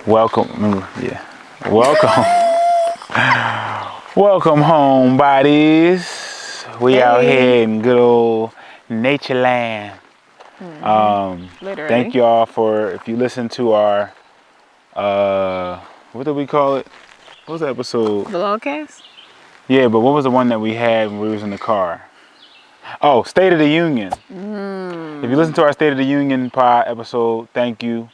Welcome, yeah. Welcome. Welcome, homebodies. We out here in good old nature land. Literally. Thank y'all for, if you listen to our, what did we call it? What was the episode? Vlogcast? Yeah, but what was the one that we had when we was in the car? Oh, State of the Union. If you listen to our State of the Union pod episode, thank you.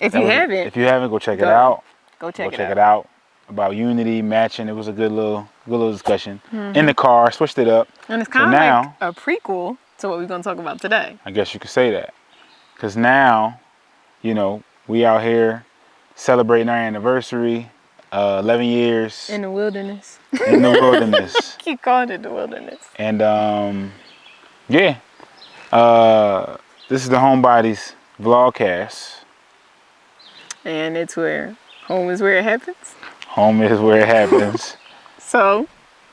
If you haven't, go check it out. Go check it out. About unity, matching. It was a good little discussion. In the car, switched it up. And it's kind of like a prequel to what we're going to talk about today. I guess you could say that. Because now, we out here celebrating our anniversary, 11 years. In the wilderness. In the wilderness. Keep calling it the wilderness. And, this is the Homebodies Vlogcast. And it's where home is where it happens. Home is where it happens. So,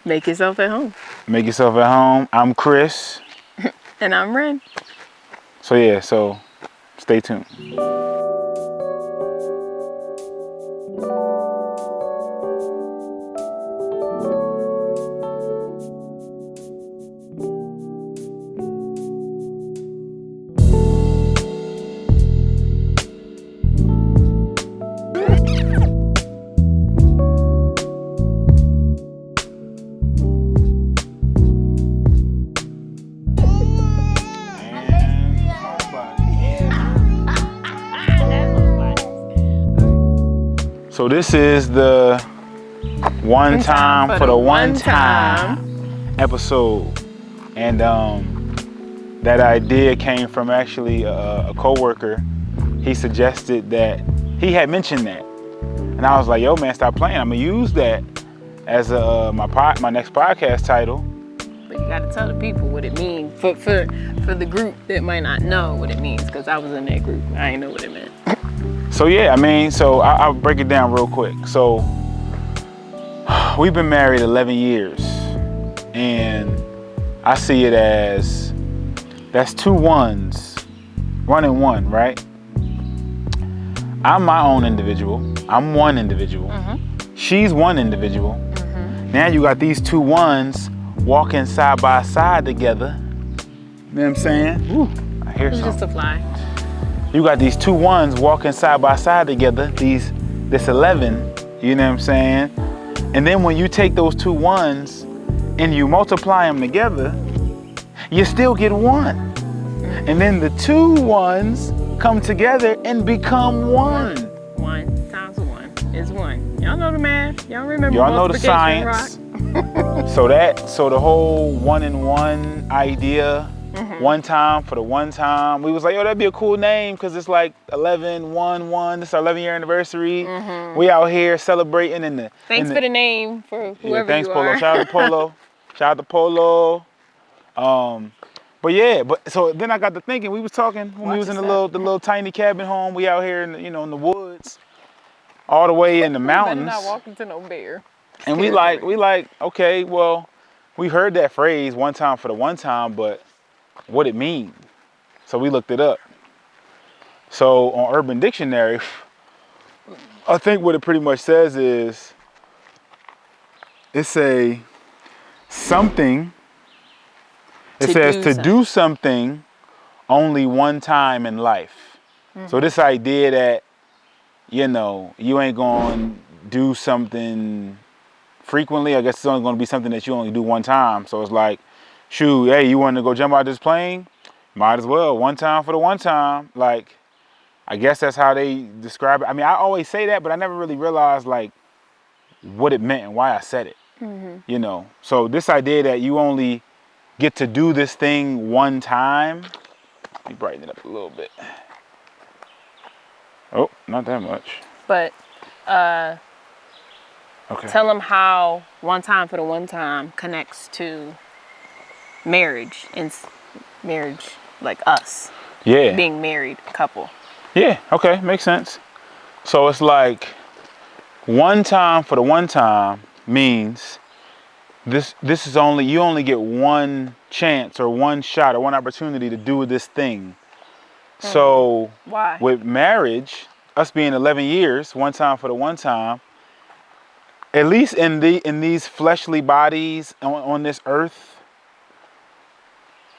make yourself at home. Make yourself at home. I'm Chris. And I'm Ren. So stay tuned. So this is the one time for the one time episode, and that idea came from actually a coworker. He suggested that he had mentioned that, and I was like, "Yo, man, stop playing! I'm gonna use that as my next podcast title." But you gotta tell the people what it means for the group that might not know what it means, because I was in that group. I didn't know what it meant. So I'll break it down real quick. So we've been married 11 years, and I see it as that's two ones running one, right? I'm my own individual. I'm one individual. She's one individual. Now you got these two ones walking side by side together. You know what I'm saying? Ooh, I hear something. Just a fly. You got these two ones walking side by side together, this 11, you know what I'm saying? And then when you take those two ones and you multiply them together, you still get one. And then the two ones come together and become one. 1 times 1 is 1. Y'all know the math. Y'all remember Y'all know the science. So the whole 1 and 1 idea, one time for the one time, we was like, yo, that'd be a cool name, because it's like 11, 1, 1. This is our 11-year anniversary. We out here celebrating in the. Thanks for the name for whoever thanks, you Polo. are. Shout out to Polo. Shout out to Polo. So then I got to thinking. We was talking when we was in the little tiny cabin home. We out here in the woods, all the way in the mountains. Better not walk into no bear. And we like, okay, well, we heard that phrase, one time for the one time, but what it mean? So we looked it up. So on Urban Dictionary, I think what it pretty much says is, it's a something. It says to do something only one time in life. So this idea that, you ain't going to do something frequently. I guess it's only going to be something that you only do one time. So it's like, shoot, hey, you want to go jump out this plane? Might as well. One time for the one time. Like, I guess that's how they describe it. I mean, I always say that, but I never really realized, like, what it meant and why I said it. So this idea that you only get to do this thing one time. Let me brighten it up a little bit. Oh, not that much. But Okay. tell them how one time for the one time connects to marriage, and marriage like us. Yeah. Being married couple. Yeah, okay, makes sense. So it's like one time for the one time means this is you only get one chance or one shot or one opportunity to do this thing. So why? with marriage, us being 11 years, one time for the one time, at least in these fleshly bodies on this earth,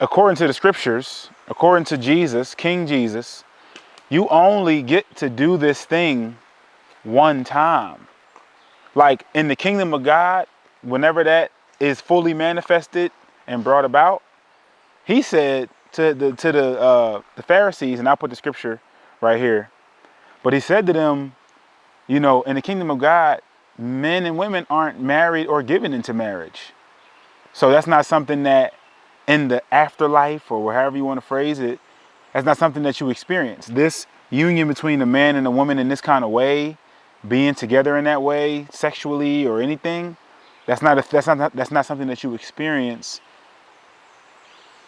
according to the scriptures, according to Jesus, King Jesus, you only get to do this thing one time. Like in the kingdom of God, whenever that is fully manifested and brought about, he said to the Pharisees, and I'll put the scripture right here, but he said to them, you know, in the kingdom of God, men and women aren't married or given into marriage. So that's not something that in the afterlife, or however you want to phrase it, that's not something that you experience. This union between a man and a woman in this kind of way, being together in that way, sexually or anything, that's not something that you experience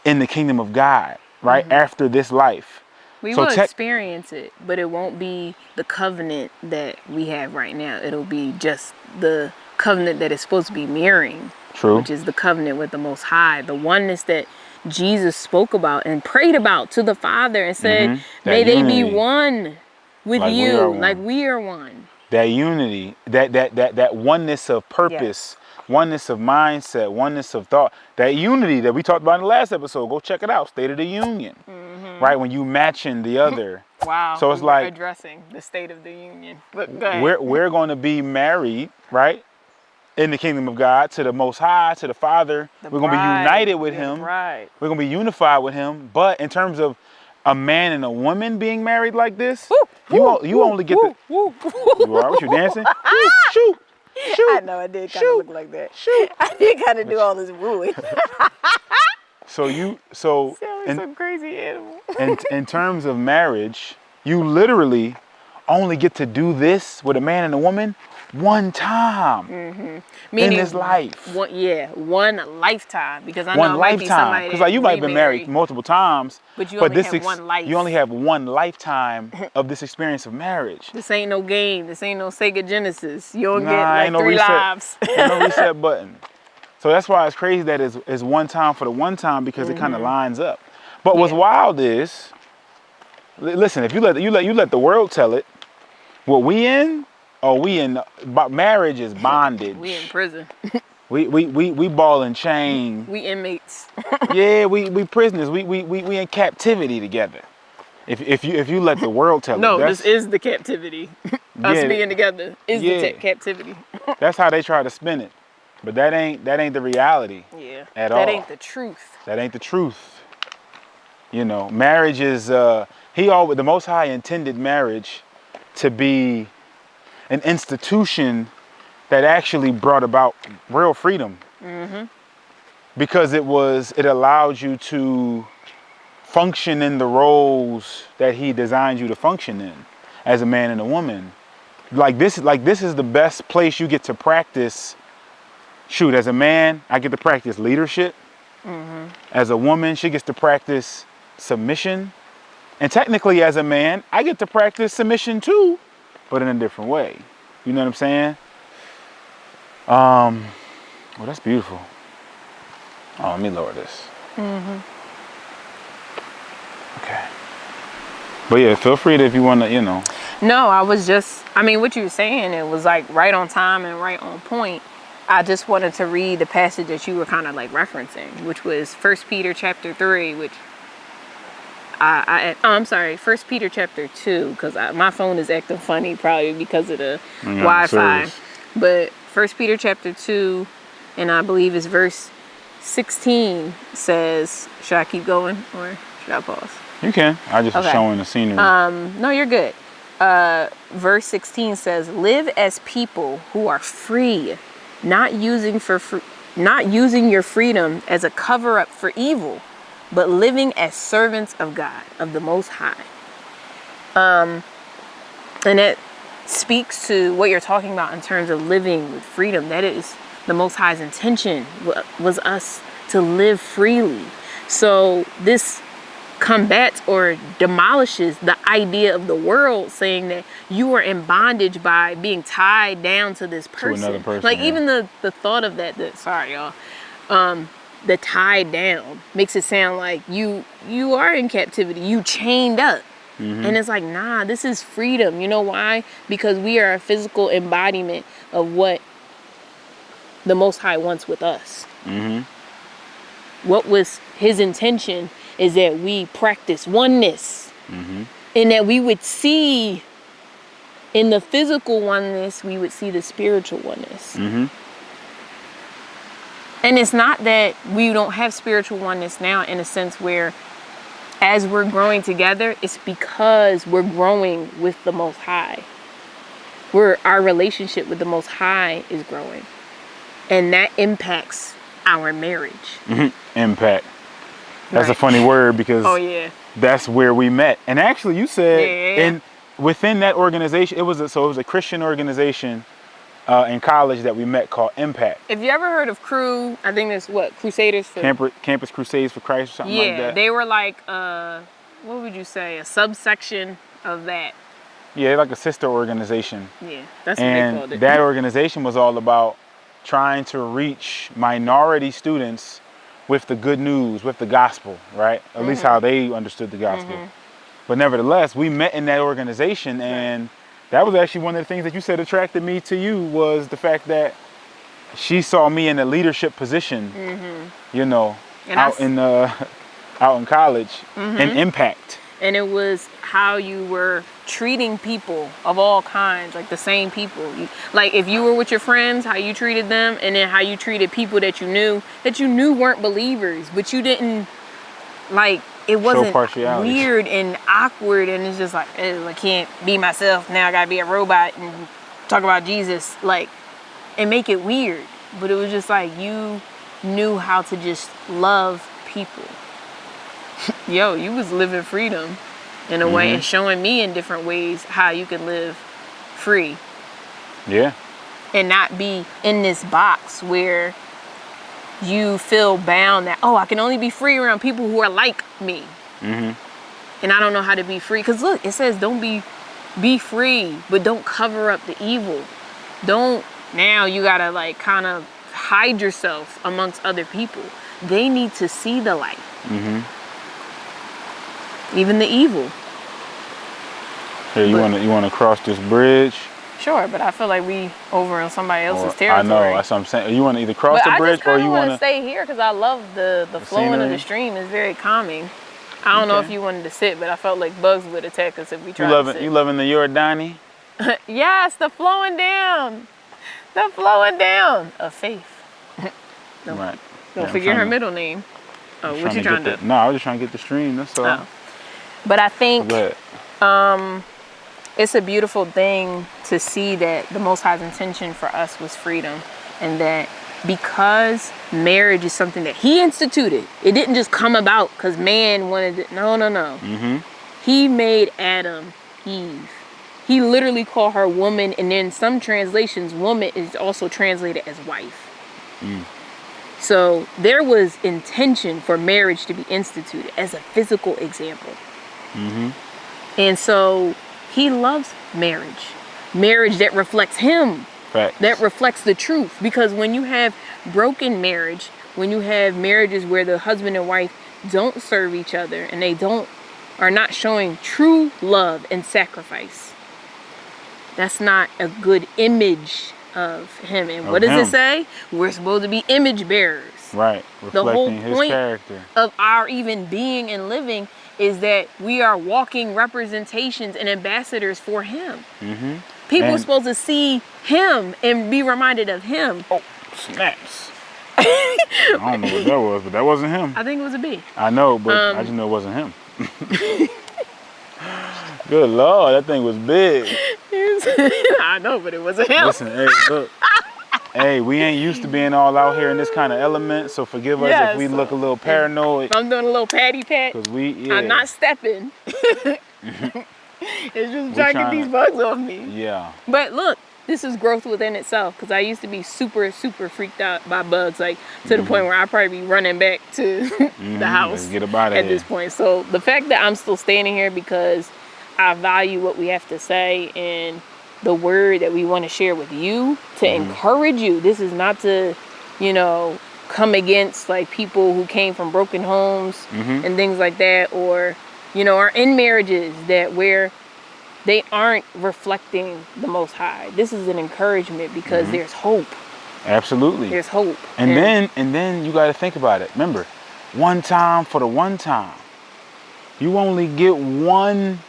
in the kingdom of God, right? After this life. We So will experience it, but it won't be the covenant that we have right now. It'll be just the covenant that is supposed to be mirroring. True. Which is the covenant with the Most High. The oneness that Jesus spoke about and prayed about to the Father and said, may they be one with you, like we are one. That unity, that oneness of purpose, oneness of mindset, oneness of thought, that unity that we talked about in the last episode. Go check it out, State of the Union, right? When you matching the other. Wow. So it's like addressing the State of the Union. But go ahead. We're going to be married, right? In the kingdom of God, to the Most High, to the Father. We're going to be united with Him. We're going to be unified with Him. But in terms of a man and a woman being married like this, you only get the... You all right? What, you dancing? Shoot! I know, I did kind of look like that. I did kind of do all this wooing. So some crazy animal. in terms of marriage, you literally only get to do this with a man and a woman one time Meaning, in this life. One lifetime. Because I know one it might be somebody because like you might have been married multiple times, but you only have one life. You only have one lifetime of this experience of marriage. This ain't no game. This ain't no Sega Genesis. You don't get like 3 lives. Ain't no reset button. So that's why it's crazy that it's one time for the one time, because it kind of lines up. But what's wild is, listen, if you let the world tell it, what we in. Oh, marriage is bondage. We in prison. we ball and chain. We inmates. Yeah, we prisoners. We in captivity together. If you let the world tell it. No, this is the captivity. Us being together is the captivity. That's how they try to spin it. But that ain't the reality. Yeah. At all. That ain't the truth. That ain't the truth. You know, marriage is the Most High intended marriage to be an institution that actually brought about real freedom, because it allowed you to function in the roles that He designed you to function in as a man and a woman. Like this is the best place you get to practice. Shoot, as a man, I get to practice leadership. As a woman, she gets to practice submission, and technically, as a man, I get to practice submission too, but in a different way. You know what I'm saying? Well, that's beautiful. Oh, let me lower this. Okay. But yeah, feel free to, if you want to, you know. No, what you were saying, it was like right on time and right on point. I just wanted to read the passage that you were kind of like referencing, which was 1 Peter chapter 3, which I'm sorry, 1 Peter chapter 2, because my phone is acting funny probably because of the Wi-Fi. But 1 Peter chapter 2, and I believe it's verse 16 says, should I keep going or should I pause? You can. I just was showing the scenery. No, you're good. Verse 16 says, live as people who are free, not using your freedom as a cover-up for evil, but living as servants of God, of the Most High. And it speaks to what you're talking about in terms of living with freedom. That is the Most High's intention, was us to live freely. So this combats or demolishes the idea of the world saying that you are in bondage by being tied down to this person. To another person, like even the thought of that sorry y'all, the tied down makes it sound like you are in captivity, you chained up. And it's like, nah, this is freedom. You know why? Because we are a physical embodiment of what the Most High wants with us. What was his intention is that we practice oneness. And that we would see in the physical oneness, we would see the spiritual oneness. And it's not that we don't have spiritual oneness now, in a sense where as we're growing together, it's because we're growing with the Most High. Our relationship with the Most High is growing. And that impacts our marriage. Impact. That's a funny word because that's where we met. And actually you said within that organization, it was a Christian organization in college that we met called Impact. If you ever heard of Crew, I think that's what, Crusaders for... Campus Crusades for Christ or something like that. Yeah, they were like, what would you say, a subsection of that. Yeah, like a sister organization. Yeah, that's what they called it. And that organization was all about trying to reach minority students with the good news, with the gospel, right? At least how they understood the gospel. But nevertheless, we met in that organization, and that was actually one of the things that you said attracted me to you, was the fact that she saw me in a leadership position, you know, and out in college, in Impact. And it was how you were treating people of all kinds, like the same people. Like if you were with your friends, how you treated them, and then how you treated people that you knew weren't believers, but you didn't, like, it wasn't weird and awkward, and it's just like, oh, I can't be myself, now I gotta be a robot and talk about Jesus, like, and make it weird. But it was just like, you knew how to just love people. Yo, you was living freedom in a way, and showing me in different ways how you can live free. Yeah. And not be in this box where you feel bound that, oh, I can only be free around people who are like me. And I don't know how to be free. Because look, it says don't be free, but don't cover up the evil. Now you gotta like kind of hide yourself amongst other people. They need to see the light. Even the evil. Hey, you want to cross this bridge? Sure, but I feel like we over on somebody else's territory. I know, that's what I'm saying. You want to either cross the bridge or you want to stay here because I love the flowing of the stream. Is very calming. I don't know if you wanted to sit, but I felt like bugs would attack us if we tried to sit. You loving the Yordani? Yes, the flowing down. The flowing down of faith. Don't forget her middle name. Oh, what you trying to do? No, I was just trying to get the stream, that's all. Oh. But I think it's a beautiful thing to see that the Most High's intention for us was freedom, and that because marriage is something that he instituted, it didn't just come about because man wanted it. No. He made Adam Eve. He literally called her woman, and then some translations, woman is also translated as wife. So there was intention for marriage to be instituted as a physical example. And so he loves marriage that reflects him. Right. That reflects the truth. Because when you have broken marriage, when you have marriages where the husband and wife don't serve each other and they are not showing true love and sacrifice, that's not a good image of him. And what does it say? We're supposed to be image bearers. Right. Reflecting the whole point his character of our even being and living is that we are walking representations and ambassadors for him. People are supposed to see him and be reminded of him. Oh, snaps. I don't know what that was, but that wasn't him. I think it was a B. I know, but I just know it wasn't him. Good Lord, that thing was big. I know, but it wasn't him. Listen, hey, look. Hey, we ain't used to being all out here in this kind of element, so forgive us if we look a little paranoid. If I'm doing a little patty pat, I'm not stepping. It's just trying to get these bugs off me. Yeah. But look, this is growth within itself, because I used to be super, super freaked out by bugs, like to the point where I'd probably be running back to the house at this point. So the fact that I'm still standing here because I value what we have to say and the word that we want to share with you to encourage you. This is not to, come against like people who came from broken homes and things like that, or you know, are in marriages that where they aren't reflecting the Most High. This is an encouragement because there's hope. Absolutely. There's hope. And then you got to think about it. Remember, one time for the one time. You only get one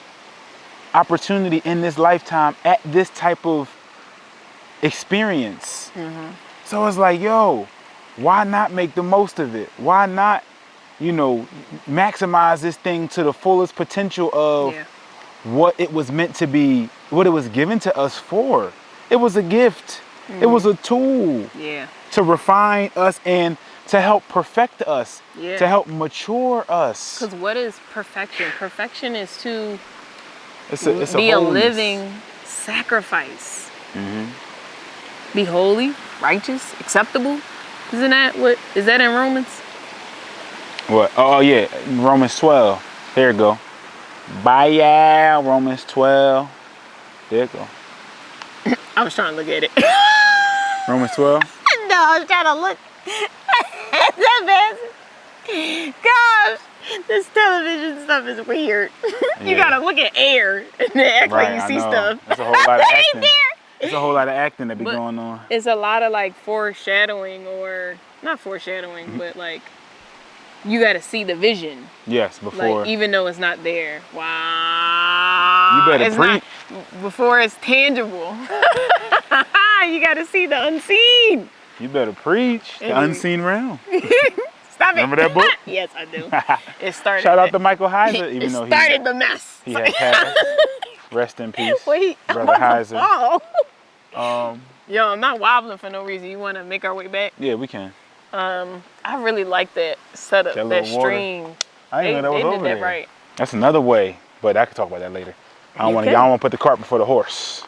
opportunity in this lifetime at this type of experience. So it's like, yo, why not make the most of it? Why not, you know, maximize this thing to the fullest potential of what it was meant to be, what it was given to us for? It was a gift. It was a tool to refine us and to help perfect us, to help mature us. Because what is perfection? Perfection is to be a living sacrifice. Be holy, righteous, acceptable. Isn't that what? Is that in Romans? What? Oh yeah, Romans 12. There you go. Bye, Romans 12. There you go. I was trying to look at it. Romans 12? No, I was trying to look. That bad. Gosh, this television stuff is weird. You gotta look at air and then act like you see stuff. That's a whole lot of acting. There's a whole lot of acting that be going on. It's a lot of like foreshadowing, or not foreshadowing, but like you got to see the vision. Yes, before. Like, even though it's not there. Wow. You better preach. Before it's tangible. You got to see the unseen. You better preach. The unseen realm. Stop it. Remember that book? Yes, I do. It started. Shout out to Michael Heiser, even though he started the mess. He had passed. Rest in peace, Wait, Brother Heiser. Yo, I'm not wobbling for no reason. You want to make our way back? Yeah, we can. I really like that setup, that stream. I didn't know that was over there. Right. That's another way, but I can talk about that later. I don't want to put the cart before the horse.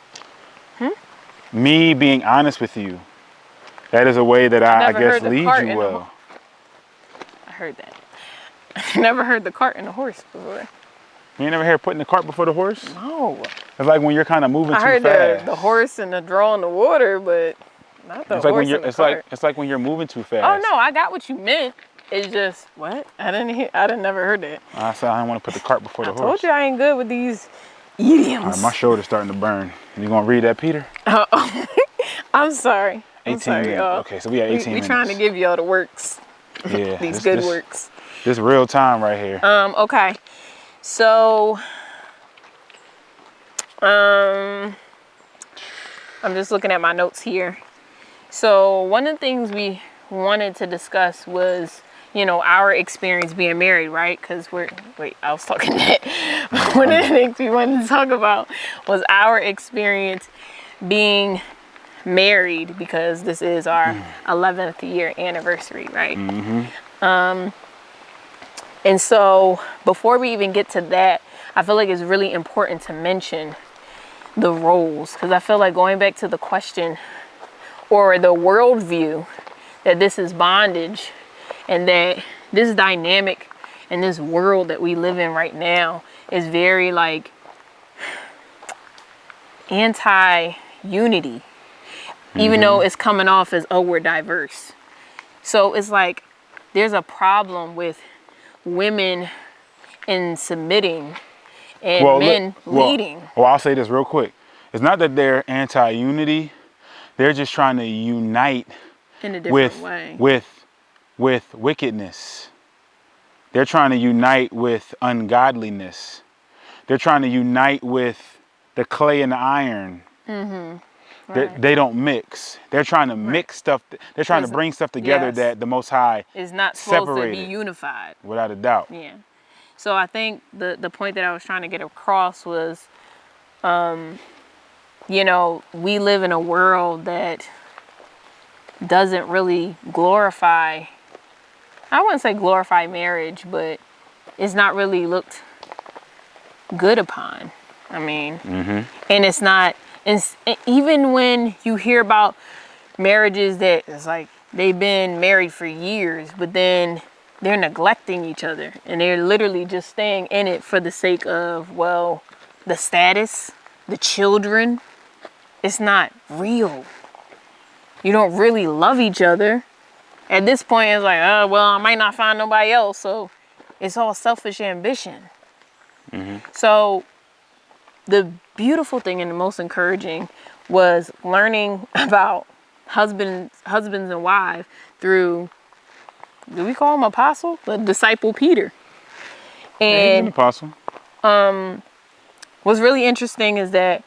Me being honest with you, that is a way that I guess leads you well. I heard that. I never heard the cart and the horse before. You ain't never heard putting the cart before the horse? No. It's like when you're kind of moving too fast. I heard the horse and the draw in the water, but not the horse and the cart. It's like when you're moving too fast. Oh no, I got what you meant. It's just what? I never heard that. I said I didn't want to put the cart before the horse. I told you I ain't good with these idioms. All right, my shoulder's starting to burn. You gonna read that, Peter? I'm sorry. 18 minutes. Okay, so we got 18 minutes. We trying to give y'all the works. Yeah. These good works. This real time right here. Okay. So, I'm just looking at my notes here. So one of the things we wanted to discuss was, you know, our experience being married, right? Because I was talking that. One of the things we wanted to talk about was our experience being married, because this is our 11th year anniversary, right? And so before we even get to that, I feel like it's really important to mention the roles, because I feel like going back to the question or the worldview that this is bondage, and that this dynamic and this world that we live in right now is very like anti-unity, even though it's coming off as, oh, we're diverse. So it's like there's a problem with women in submitting and men leading. Well, I'll say this real quick. It's not that they're anti-unity. They're just trying to unite in a different way with wickedness. They're trying to unite with ungodliness. They're trying to unite with the clay and the iron. Right. They don't mix. They're trying to mix stuff. They're trying to bring stuff together that the Most High is not supposed to be unified. Without a doubt. Yeah. So I think the point that I was trying to get across was, you know, we live in a world that doesn't really glorify, I wouldn't say glorify marriage, but it's not really looked good upon. I mean, and it's not. And even when you hear about marriages that it's like they've been married for years, but then they're neglecting each other and they're literally just staying in it for the sake of, well, the status, the children. It's not real. You don't really love each other. At this point, it's like, oh, well, I might not find nobody else. So it's all selfish ambition. So the beautiful thing and the most encouraging was learning about husbands and wives through, do we call him apostle? The disciple Peter. Yeah, he's an And apostle. what's really interesting is that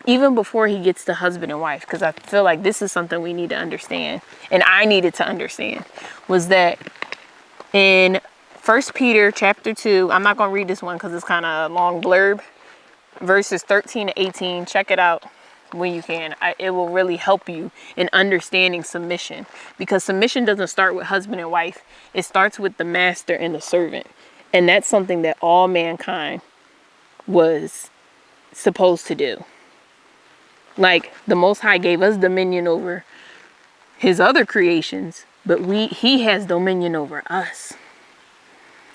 even before he gets to husband and wife, because I feel like this is something we need to understand, and I needed to understand, was that in 1 Peter chapter 2, I'm not going to read this one because it's kind of a long blurb, verses 13 to 18, check it out when you can. It will really help you in understanding submission, because submission doesn't start with husband and wife. It starts with the master and the servant. And that's something that all mankind was supposed to do. Like, the Most High gave us dominion over his other creations, but he has dominion over us.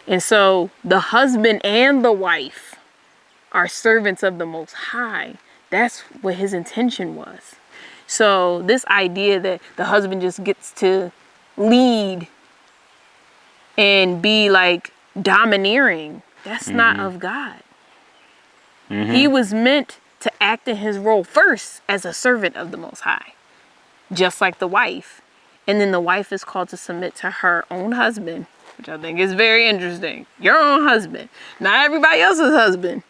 And so the husband and the wife are servants of the Most High. That's what his intention was. So this idea that the husband just gets to lead and be like domineering, that's not of God. He was meant to act in his role first as a servant of the Most High, just like the wife. And then the wife is called to submit to her own husband, which I think is very interesting. Your own husband, not everybody else's husband,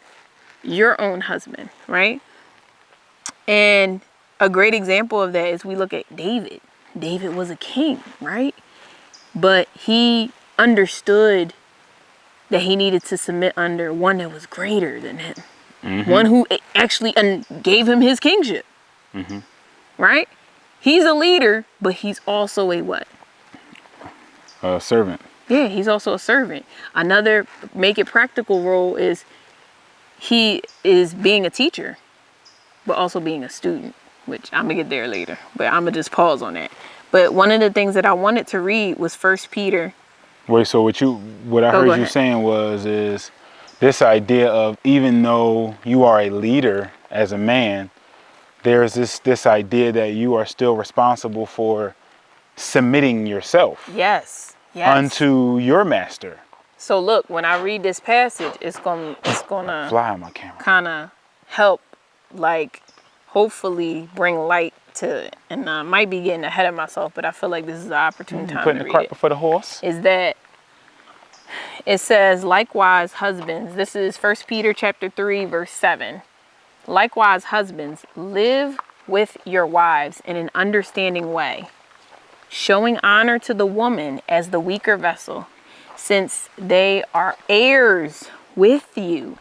your own husband, right? And a great example of that is we look at David. David was a king, right? But he understood that he needed to submit under one that was greater than him. One who actually gave him his kingship, right? He's a leader, but he's also a what? A servant. Yeah, he's also a servant. Another make it practical role is he is being a teacher, but also being a student, which I'm gonna get there later, but I'm gonna just pause on that. But one of the things that I wanted to read was 1 Peter. Wait, so what I heard you saying is this idea of, even though you are a leader as a man, there's this idea that you are still responsible for submitting yourself Yes. unto your master. So look, when I read this passage, it's gonna Fly on my camera. kind of help, like, hopefully bring light to it. And I might be getting ahead of myself, but I feel like this is an opportune time Putting to the read cart it. before the horse. Is that it says, likewise, husbands, this is 1 Peter chapter 3, verse 7. Likewise, husbands, live with your wives in an understanding way, showing honor to the woman as the weaker vessel, since they are heirs with you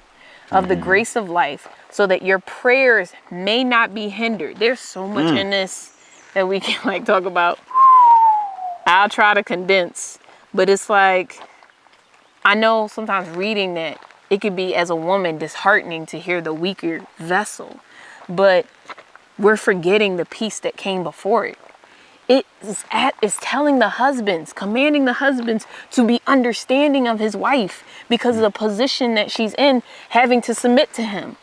of the grace of life, so that your prayers may not be hindered. There's so much in this that we can like talk about. I'll try to condense, but it's like, I know sometimes reading that it could be, as a woman, disheartening to hear the weaker vessel, but we're forgetting the piece that came before it. It's telling the husbands, commanding the husbands to be understanding of his wife because of the position that she's in, having to submit to him.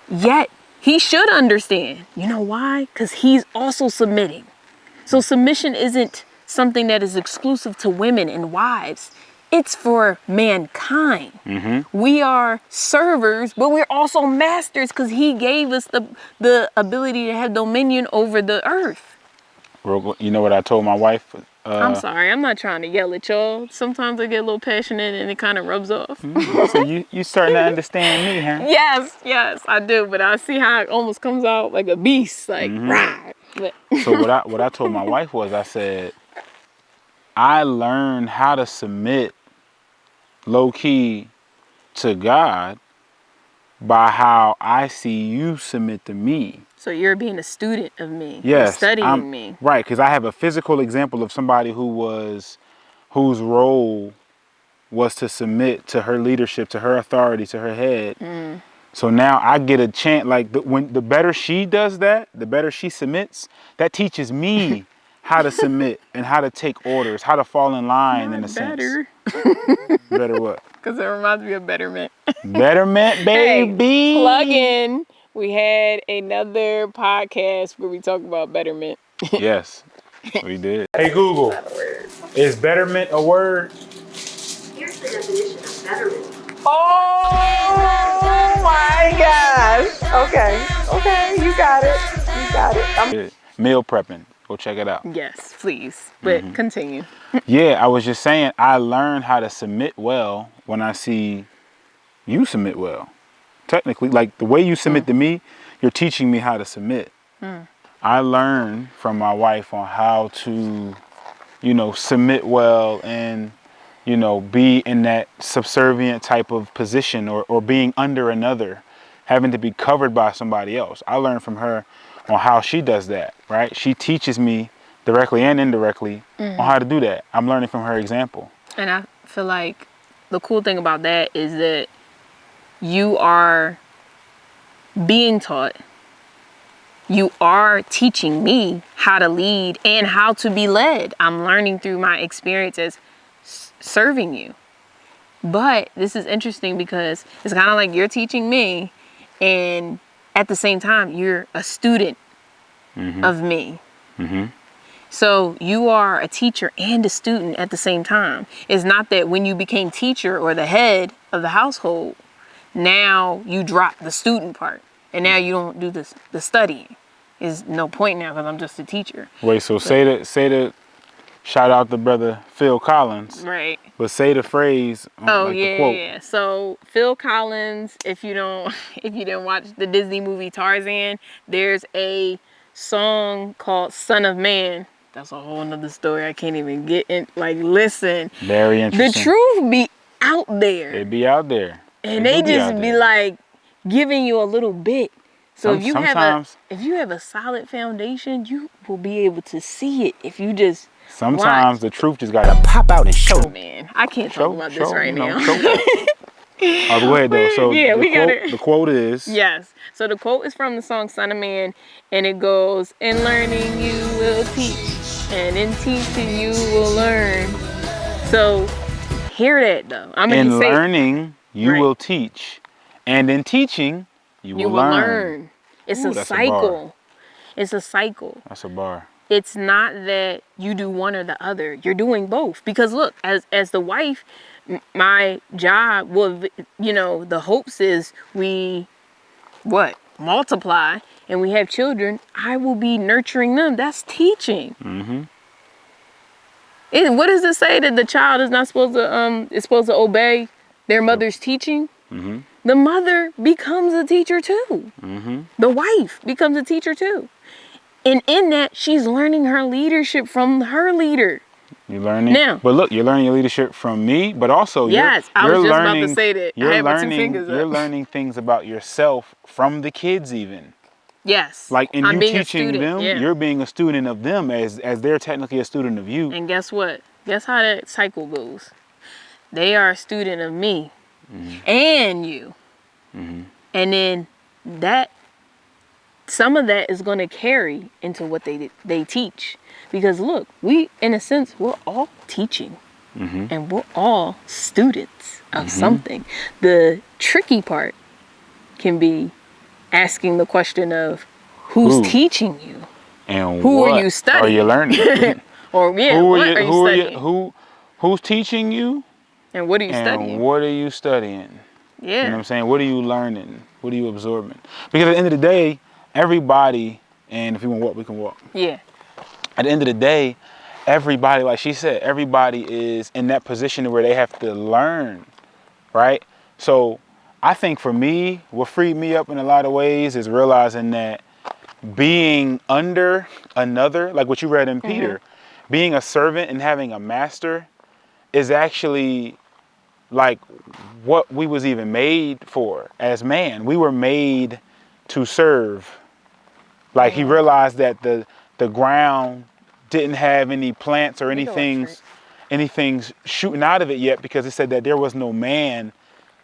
Yet he should understand. You know why? Because he's also submitting. So submission isn't something that is exclusive to women and wives. It's for mankind. We are servers, but we're also masters because he gave us the ability to have dominion over the earth. You know what I told my wife? I'm sorry, I'm not trying to yell at y'all. Sometimes I get a little passionate and it kind of rubs off. So you starting to understand me, huh? Yes, I do. But I see how it almost comes out like a beast, like rah. But So what I told my wife was, I said, I learned how to submit low key to God by how I see you submit to me. So you're being a student of me. Yes, you're studying me. Right, because I have a physical example of somebody whose role was to submit to her leadership, to her authority, to her head. So now I get a chance, like when the better she does that, the better she submits, that teaches me how to submit and how to take orders, how to fall in line in a sense. Better what? Because it reminds me of Betterment. Betterment, baby. Hey, plug in. We had another podcast where we talk about Betterment. Yes, we did. Hey Google, is betterment a word? Here's the definition of betterment. Oh my gosh. Okay, you got it. Meal prepping. Go check it out. Yes, please. But continue. Yeah, I was just saying, I learned how to submit well when I see you submit well. Technically, like the way you submit to me, you're teaching me how to submit. I learned from my wife on how to, submit well and, be in that subservient type of position or being under another, having to be covered by somebody else. I learned from her on how she does that, right? She teaches me directly and indirectly on how to do that. I'm learning from her example. And I feel like the cool thing about that is that you are being taught. You are teaching me how to lead and how to be led. I'm learning through my experiences serving you. But this is interesting because it's kind of like you're teaching me, and at the same time, you're a student of me. So you are a teacher and a student at the same time. It's not that when you became teacher or the head of the household, now you drop the student part and now you don't do the studying. Is no point now because I'm just a teacher. Wait, so say the shout out to brother Phil Collins. Right. But say the phrase. The quote. Yeah. So Phil Collins, if you didn't watch the Disney movie Tarzan, there's a song called "Son of Man." That's a whole nother story. I can't even get in. Like, listen. Very interesting. The truth be out there. It be out there. And they just be like giving you a little bit. So if you have a solid foundation, you will be able to see it if you just sometimes watch. The truth just gotta pop out and show. Oh man, I can't talk about this right now. Go ahead though. So yeah, the quote is yes. So the quote is from the song "Son of Man," and it goes, "In learning you will teach, and in teaching you will learn." So hear that though. In learning you will teach, and in teaching you will learn. It's a cycle. It's a cycle. That's a bar. It's not that you do one or the other. You're doing both. Because look, as the wife, my job, the hopes is we multiply and we have children. I will be nurturing them. That's teaching. What does it say that the child is not supposed to obey their mother's teaching? The mother becomes a teacher too. The wife becomes a teacher too. And in that, she's learning her leadership from her leader. You're learning now, but look, you're learning your leadership from me, but also yes, I was just about to say that. You're learning things about yourself from the kids even. Yes. Like in you teaching them, you're being a student of them as they're technically a student of you. And guess what? Guess how that cycle goes. They are a student of me and you. And then some of that is going to carry into what they teach. Because look, in a sense, we're all teaching. And we're all students of something. The tricky part can be asking the question of who's teaching you? And who are you studying? Are you learning? Or what are you studying? Who's teaching you? And what are you studying? And what are you studying? Yeah. You know what I'm saying? What are you learning? What are you absorbing? Because at the end of the day, everybody, and if you want to walk, we can walk. Yeah. At the end of the day, everybody, like she said, everybody is in that position where they have to learn, right? So I think for me, what freed me up in a lot of ways is realizing that being under another, like what you read in Peter, being a servant and having a master is actually like what we was even made for as man. We were made to serve. Like he realized that the ground didn't have any plants or anything shooting out of it yet, because it said that there was no man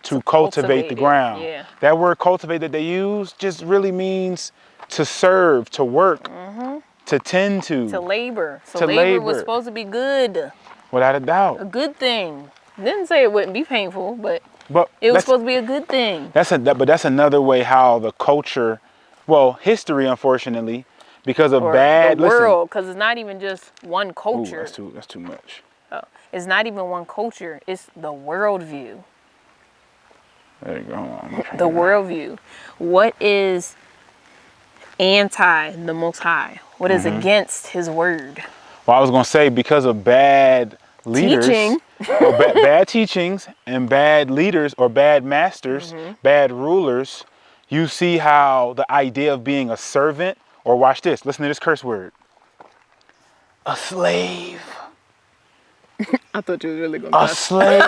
to cultivate the ground. Yeah. That word cultivate that they use just really means to serve, to work, to tend to. To labor. So labor was supposed to be good. Without a doubt. A good thing. Didn't say it wouldn't be painful, but it was supposed to be a good thing. But that's another way how the culture, history, unfortunately, because of the world, because it's not even just one culture. Ooh, that's too much. Oh, it's not even one culture. It's the worldview. There you go. The worldview. What is anti the Most High? What is against His word? Well, I was going to say, because of bad leaders, Teaching. or bad teachings and bad leaders or bad masters, bad rulers, you see how the idea of being a servant, or watch this, listen to this curse word, a slave. I thought you were really going to A slave,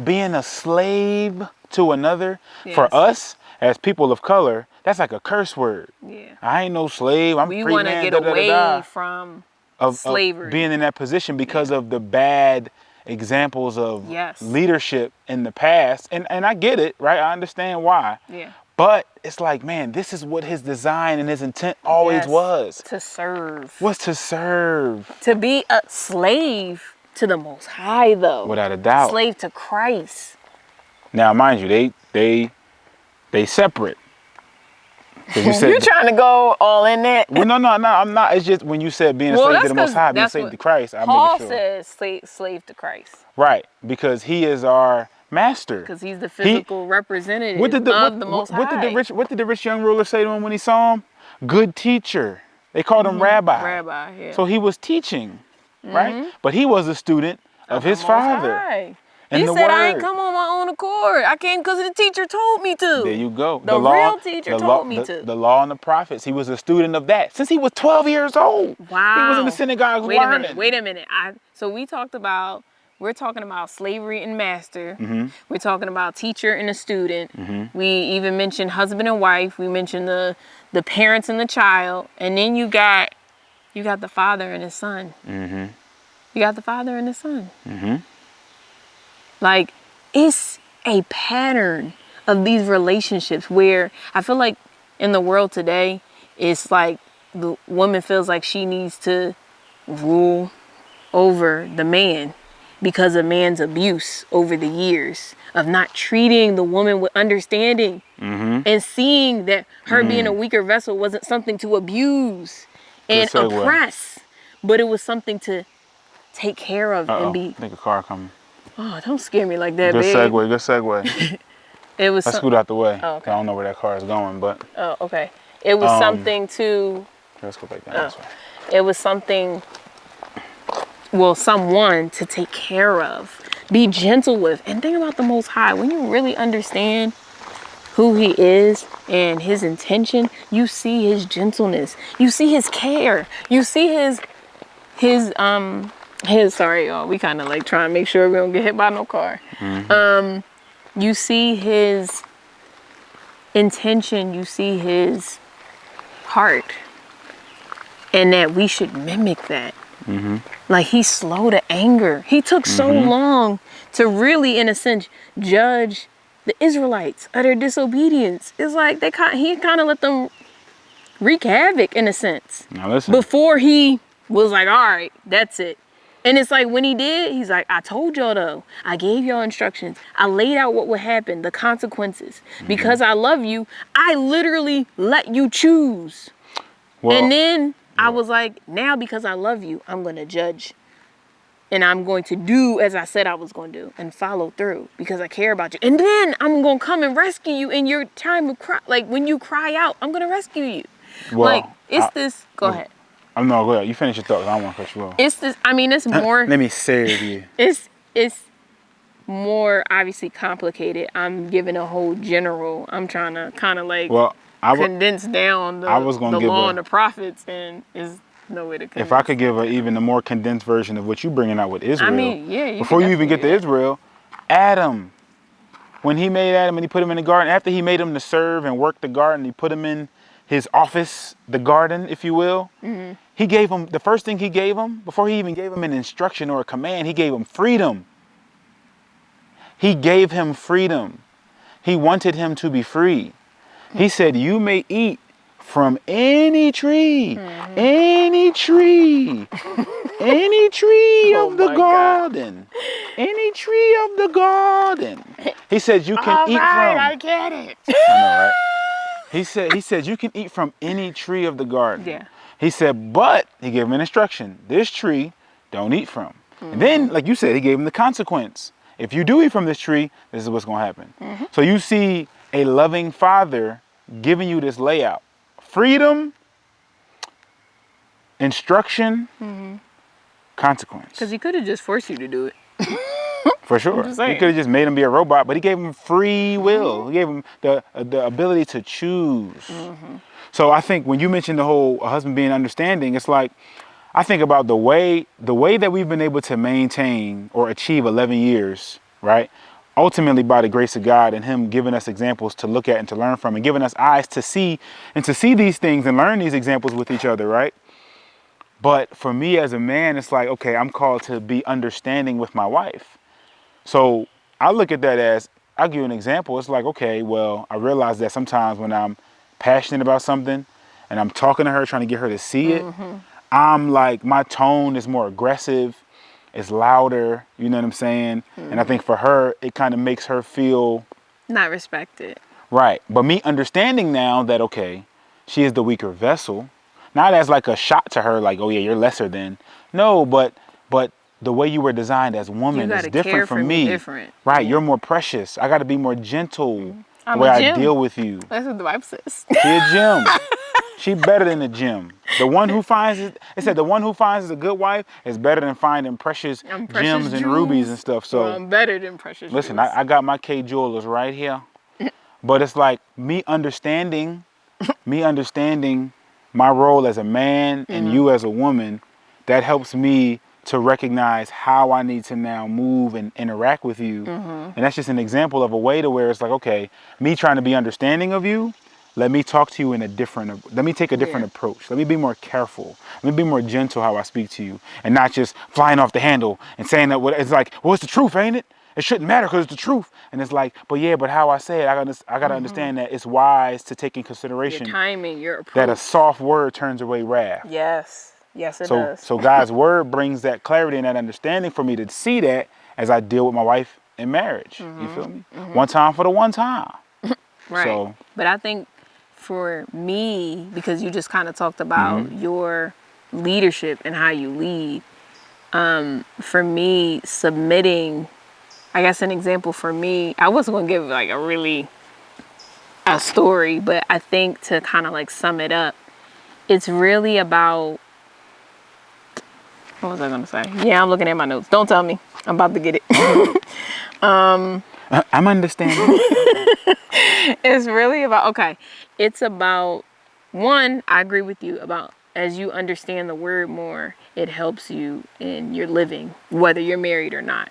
being a slave to another, for Yes. us as people of color, that's like a curse word. Yeah. I ain't no slave. I'm We free want to man. get Da, da, da, away da. from Of slavery. being in that position because of the bad examples of Yes. leadership in the past. And I get it, right? I understand why. Yeah. But it's like, man, this is what his design and his intent always Yes. was. To serve. Was to serve. To be a slave to the Most High, though. Without a doubt. Slave to Christ. Now, mind you, they separate. 'Cause you said, You're trying to go all in that. well, no, I'm not. It's just when you said being a slave to the Most High, being a slave to Christ, I'm Paul making sure. says slave to Christ. Right, because he is our master. Because he's the physical representative of the Most High. What did the rich young ruler say to him when he saw him? Good teacher. They called him rabbi. Rabbi, yeah. So he was teaching, right? But he was a student of his Most father. High. And He the said, I word. ain't come on my own accord. I came because the teacher told me to. There you go. The real teacher told me to. The law and the prophets. He was a student of that since he was 12 years old. Wow. He was in the synagogue learning. Wait a minute. So we're talking about slavery and master. We're talking about teacher and a student. We even mentioned husband and wife. We mentioned the parents and the child. And then you got the father and his son. You got the father and the son. Like, it's a pattern of these relationships where I feel like in the world today, it's like the woman feels like she needs to rule over the man because of man's abuse over the years of not treating the woman with understanding and seeing that her being a weaker vessel wasn't something to abuse and Good segue. oppress, but it was something to take care of and be. I think a car coming. Oh, don't scare me like that, Good babe. segue. Good segue. It was. Let's scoot out the way. Oh, okay. I don't know where that car is going, but Oh, okay. It was something to. let's go back down this way. It was something. Well, someone to take care of, be gentle with, and think about the Most High. When you really understand who He is and His intention, you see His gentleness. You see His care. You see His sorry, y'all. We kind of like trying to make sure we don't get hit by no car. You see His intention. You see His heart, and that we should mimic that. Like, He's slow to anger. He took so long to really, in a sense, judge the Israelites of their disobedience. It's like He kind of let them wreak havoc in a sense. Now listen. Before He was like, all right, that's it. And it's like when He did, He's like, I told y'all though. I gave y'all instructions. I laid out what would happen, the consequences. Because I love you, I literally let you choose. Well, And then I was like, now because I love you, I'm going to judge. And I'm going to do as I said I was going to do and follow through because I care about you. And then I'm going to come and rescue you in your time of cry. Like when you cry out, I'm going to rescue you. well, Go ahead. I'm no, go ahead. You finish your thoughts. I don't want to cut you off. It's more. Let me serve you. It's more obviously complicated. I'm giving a whole general. I'm trying to kind of like condense down the law and the prophets, and is no way to condense. If I could give even a more condensed version of what you bringing out with Israel. I mean, yeah. Before you even get to Israel, Adam, when He made Adam and He put him in the garden, after He made him to serve and work the garden, He put him in his office, the garden, if you will. He gave him, the first thing He gave him, before He even gave him an instruction or a command, He gave him freedom. He gave him freedom. He wanted him to be free. He said, you may eat from any tree, any tree, any tree of the garden, any tree of the garden. He said, you can eat from. I get it. I know, right? He said, you can eat from any tree of the garden. Yeah. He said, but He gave him an instruction. This tree, don't eat from. And then, like you said, He gave him the consequence. if you do eat from this tree, this is what's going to happen. So you see a loving father giving you this layout. Freedom, instruction, consequence. Because he could have just forced you to do it. For sure. just He saying. could have just made him be a robot, but he gave him free will. He gave him the ability to choose. So I think when you mentioned the whole husband being understanding, it's like, I think about the way that we've been able to maintain or achieve 11 years, right? Ultimately by the grace of God and him giving us examples to look at and to learn from and giving us eyes to see these things and learn these examples with each other, right? But for me as a man, it's like, okay, I'm called to be understanding with my wife. So I look at that as, I'll give you an example. It's like, okay, well, I realize that sometimes when I'm passionate about something and I'm talking to her, trying to get her to see it, I'm like, my tone is more aggressive, it's louder, you know what I'm saying? And I think for her, it kind of makes her feel Not respected. right. But me understanding now that, okay, she is the weaker vessel, not as like a shot to her, like, oh yeah, you're lesser than. No, but the way you were designed as woman is different from me. Different. Right, you're more precious. I got to be more gentle I'm the way a I gem. deal with you. That's what the Bible says. She a gem. She better than a gem. The one who finds it said the one who finds a good wife is better than finding precious gems and rubies and stuff. So I'm better than precious listen, jewels. I got my K jewelers right here. But it's like me understanding my role as a man and you as a woman, that helps me to recognize how I need to now move and interact with you. And that's just an example of a way to where it's like, okay, me trying to be understanding of you, let me talk to you in let me take a different approach. Let me be more careful. Let me be more gentle how I speak to you and not just flying off the handle and saying that it's like, well, it's the truth, ain't it? It shouldn't matter because it's the truth. And it's like, but how I say it, I gotta understand that it's wise to take in consideration Your timing, your approach. that a soft word turns away wrath. Yes, it does. So God's word brings that clarity and that understanding for me to see that as I deal with my wife in marriage. You feel me? One time for the one time. Right. So, but I think for me, because you just kind of talked about your leadership and how you lead, for me, submitting, I guess an example for me, I wasn't going to give like a story, but I think to kind of like sum it up, it's really about, what was I going to say? Yeah, I'm looking at my notes. Don't tell me. I'm about to get it. I'm understanding. It's really about, okay, it's about, one, I agree with you about, as you understand the word more, it helps you in your living, whether you're married or not.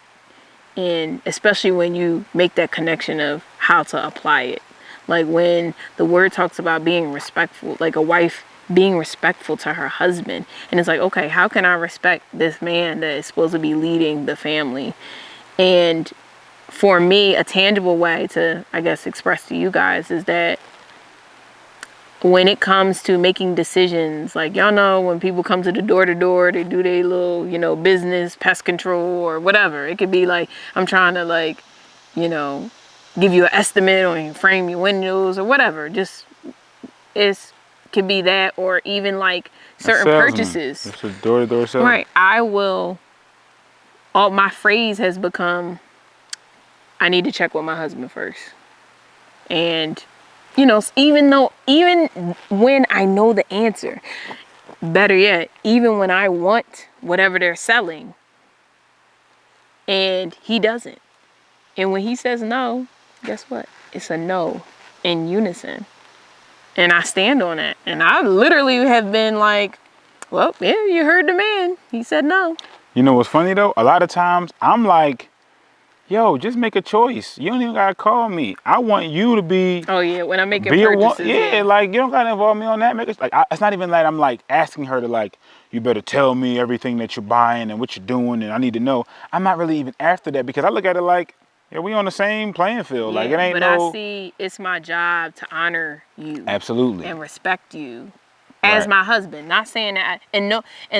And especially when you make that connection of how to apply it. Like when the word talks about being respectful, like a wife being respectful to her husband. And it's like, okay, how can I respect this man that is supposed to be leading the family? And for me, a tangible way to, I guess, express to you guys is that when it comes to making decisions, like y'all know when people come to the door, they do their little, business, pest control or whatever. It could be like, I'm trying to like, give you an estimate on frame your windows or whatever. Just, could be that, or even like certain purchases. It's a door-to-door salesman. Right. My phrase has become, I need to check with my husband first. And, even when I know the answer, better yet, even when I want whatever they're selling and he doesn't. And when he says no, guess what? It's a no in unison. And I stand on it. And I literally have been like, well, yeah, you heard the man. He said no. You know what's funny though? A lot of times I'm like, yo, just make a choice. You don't even gotta call me. I want you to be. Oh yeah, when I'm making purchases. Like you don't gotta involve me on that. It's not even like I'm like asking her to like, you better tell me everything that you're buying and what you're doing, and I need to know. I'm not really even after that because I look at it like, yeah, we on the same playing field. Yeah, like it ain't but no. I see it's my job to honor you. Absolutely. And respect you as my husband. Not saying that. And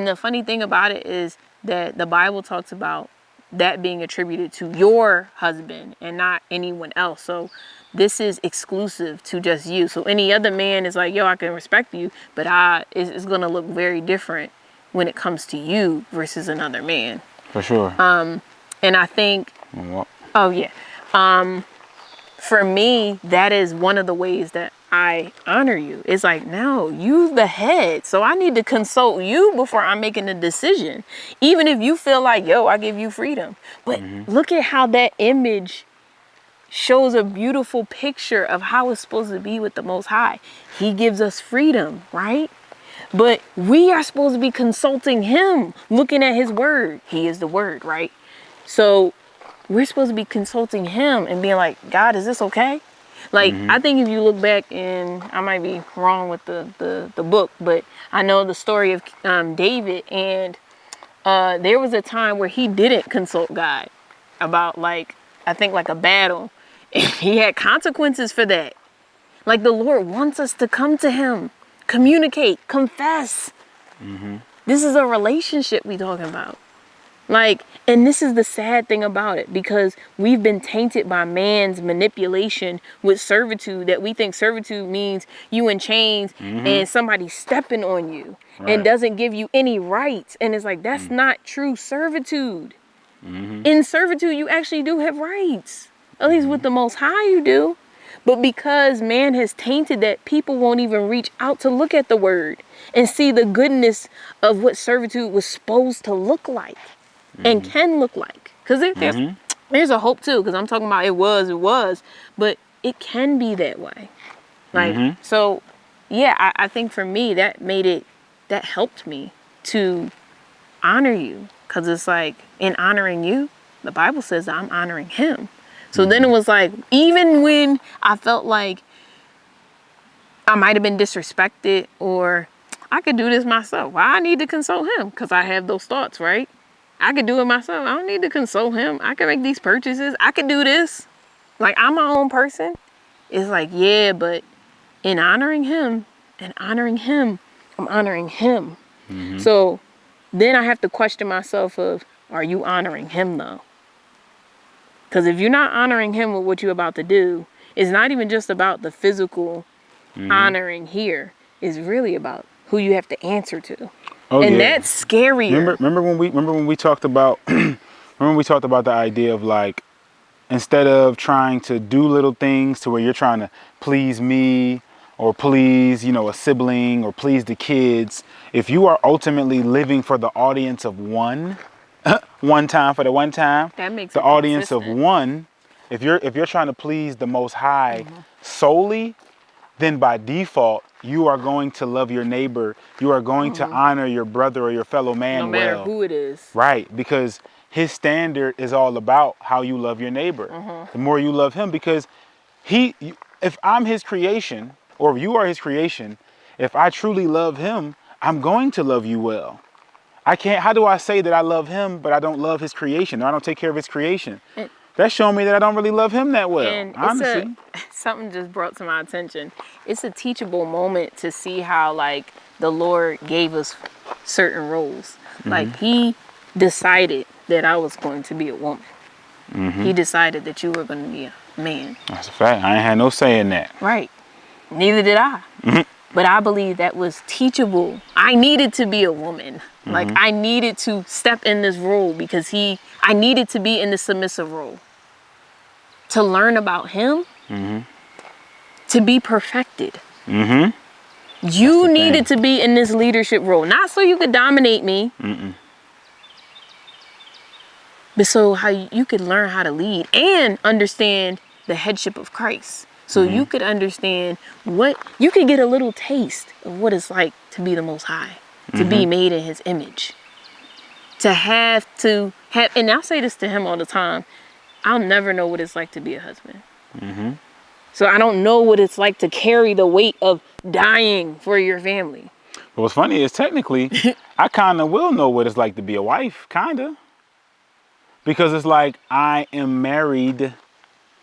the funny thing about it is that the Bible talks about that being attributed to your husband and not anyone else. So this is exclusive to just you. So any other man is like, yo, I can respect you, but it's going to look very different when it comes to you versus another man. For sure. And I think Oh yeah. For me, that is one of the ways that I honor you. It's like, no, you the head. So I need to consult you before I'm making a decision. Even if you feel like, yo, I give you freedom. But look at how that image shows a beautiful picture of how it's supposed to be with the Most High. He gives us freedom, right? But we are supposed to be consulting him, looking at his word. He is the word, right? So we're supposed to be consulting him and being like, God, is this okay? Like, I think if you look back, and I might be wrong with the book, but I know the story of David, and there was a time where he didn't consult God about, like, I think like a battle. And he had consequences for that. Like, the Lord wants us to come to him, communicate, confess. This is a relationship we talking about. Like, and this is the sad thing about it, because we've been tainted by man's manipulation with servitude, that we think servitude means you in chains and somebody stepping on you and doesn't give you any rights. And it's like, that's not true servitude. In servitude, you actually do have rights. At least with the Most High you do. But because man has tainted that, people won't even reach out to look at the word and see the goodness of what servitude was supposed to look like. And can look like, because there's a hope too, because I'm talking about it was, but it can be that way. Like, so yeah, I think for me that helped me to honor you, because it's like, in honoring you, the Bible says that I'm honoring him. So then it was like, even when I felt like I might have been disrespected, or I could do this myself, well, I need to consult him, because I have those thoughts, right? I could do it myself. I don't need to consult him. I can make these purchases. I can do this. Like, I'm my own person. It's like, yeah, but in honoring him and honoring him, I'm honoring him. So then I have to question myself of, are you honoring him though? Because if you're not honoring him with what you're about to do, it's not even just about the physical honoring here. It's really about who you have to answer to. Oh, and that's scarier. Remember when we talked about the idea of, like, instead of trying to do little things to where you're trying to please me or please, a sibling or please the kids, if you are ultimately living for the audience of one time for the one time, that makes the audience of one, if you're trying to please the Most High solely, then by default, you are going to love your neighbor. You are going to honor your brother or your fellow man well. No matter who it is. Right, because his standard is all about how you love your neighbor. The more you love him, because if I'm his creation, or if you are his creation, if I truly love him, I'm going to love you well. How do I say that I love him, but I don't love his creation, or I don't take care of his creation? That's showing me that I don't really love him that well, and honestly. Something just brought to my attention. It's a teachable moment to see how, like, the Lord gave us certain roles. Like, he decided that I was going to be a woman. He decided that you were going to be a man. That's a fact. I ain't had no say in that. Right. Neither did I. But I believe that was teachable. I needed to be a woman. Like, I needed to step in this role because I needed to be in the submissive role. To learn about him, to be perfected. You needed to be in this leadership role, not so you could dominate me, but so how you could learn how to lead and understand the headship of Christ. So you could understand you could get a little taste of what it's like to be the Most High, to be made in his image, to have, and I say this to him all the time, I'll never know what it's like to be a husband. So I don't know what it's like to carry the weight of dying for your family. But what's funny is, technically, I kind of will know what it's like to be a wife, kind of. Because it's like, I am married